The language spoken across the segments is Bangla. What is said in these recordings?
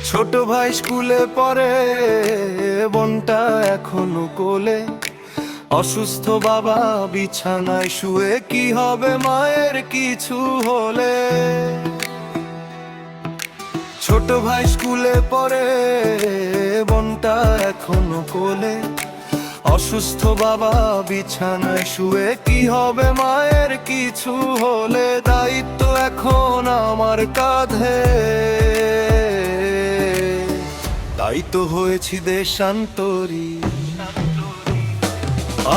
ছোট ভাই স্কুলে পড়ে, বোনটা এখনো কোলে। অসুস্থ বাবা বিছানায় শুয়ে, কি হবে মায়ের কিছু হলে। ছোট ভাই স্কুলে পড়ে, বোনটা এখনো কোলে। অসুস্থ বাবা বিছানায় শুয়ে, কি হবে মায়ের কিছু হলে। দায়িত্ব এখন আমার কাঁধে, তাই তো হয়েছি দেশান্তরী।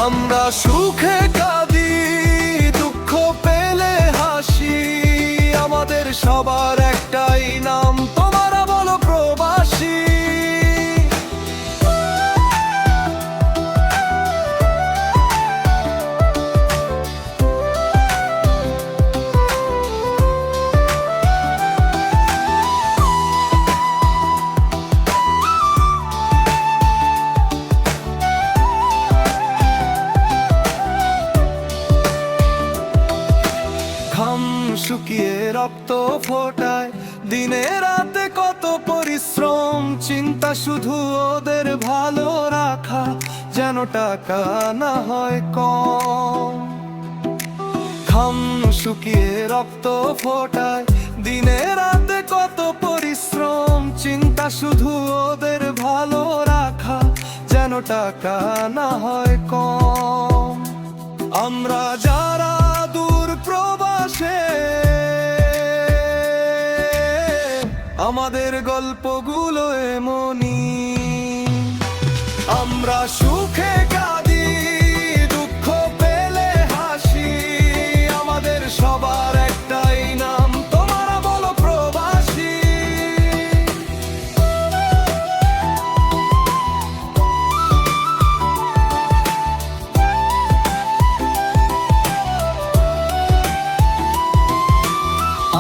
আমরা সুখে কাঁদি, দুঃখ পেলে হাসি। আমাদের সবার একটাই নাম, তোমারা বলো প্রবাসী। ঘাম শুকিয়ে রক্ত ফোটায়, দিনে রাতে কত পরিশ্রম। চিন্তা শুধু ওদের ভালো রাখা, যেন টাকা না হয় কম। ঘাম শুকিয়ে রক্ত ফোটায়, দিনে রাতে কত পরিশ্রম। চিন্তা শুধু ওদের ভালো রাখা, যেন টাকা না হয় কম। আমরা যারা দূর প্রবাসে, আমাদের গল্পগুলো এমনই। আমরা সুখে কাঁদি, দুঃখ পেলে হাসি। আমাদের সবার একটাই নাম, তোমারা বলো প্রবাসী।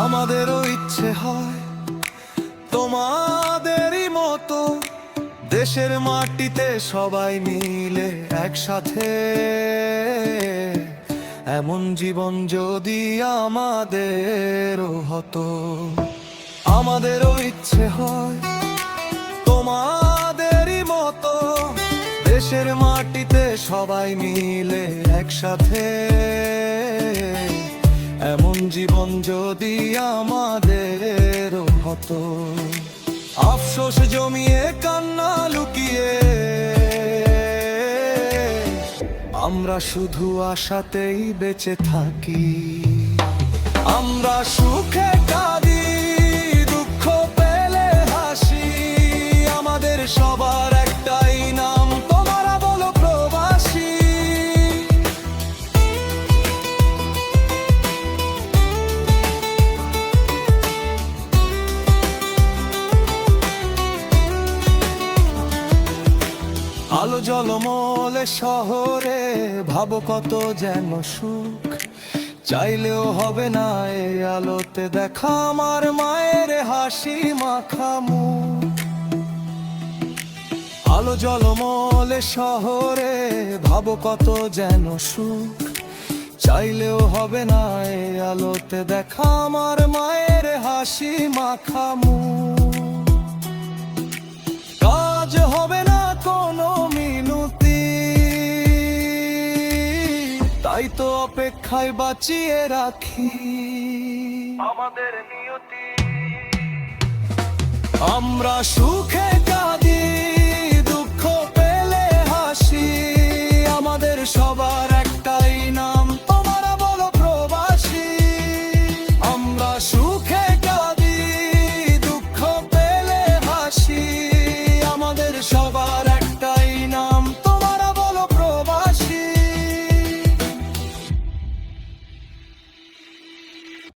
আমাদেরও ইচ্ছে হয় তোমাদেরই মতো, দেশের মাটিতে সবাই মিলে একসাথে। এমন জীবন যদি আমাদেরও হতো। আমাদেরও ইচ্ছে হয় তোমাদেরই মতো, দেশের মাটিতে সবাই মিলে একসাথে। এমন জীবন যদি আমাদেরও হতো। আফসোস জমিয়ে কান্না লুকিয়ে, আমরা শুধু আশাতেই বেঁচে থাকি। আমরা সুখে কাঁদি, দুঃখ পেলে হাসি। আমাদের সবার একটাই নাম, তোমারা বলো প্রবাসী। আলো ঝলমলে শহরে, ভাবো কত যেন সুখ। চাইলেও হবে না এই আলোতে দেখা আমার মায়ের হাসি মাখা মুখ। আলো ঝলমলে শহরে, ভাবো কত যেন সুখ। চাইলেও হবে না এই আলোতে দেখা আমার মায়ের হাসি মাখা মুখ। কাজ হবে না কোনো মিনতি, তাই তো অপেক্ষায় বাঁচিয়ে রাখি আমাদের নিয়তি। আমরা সুখে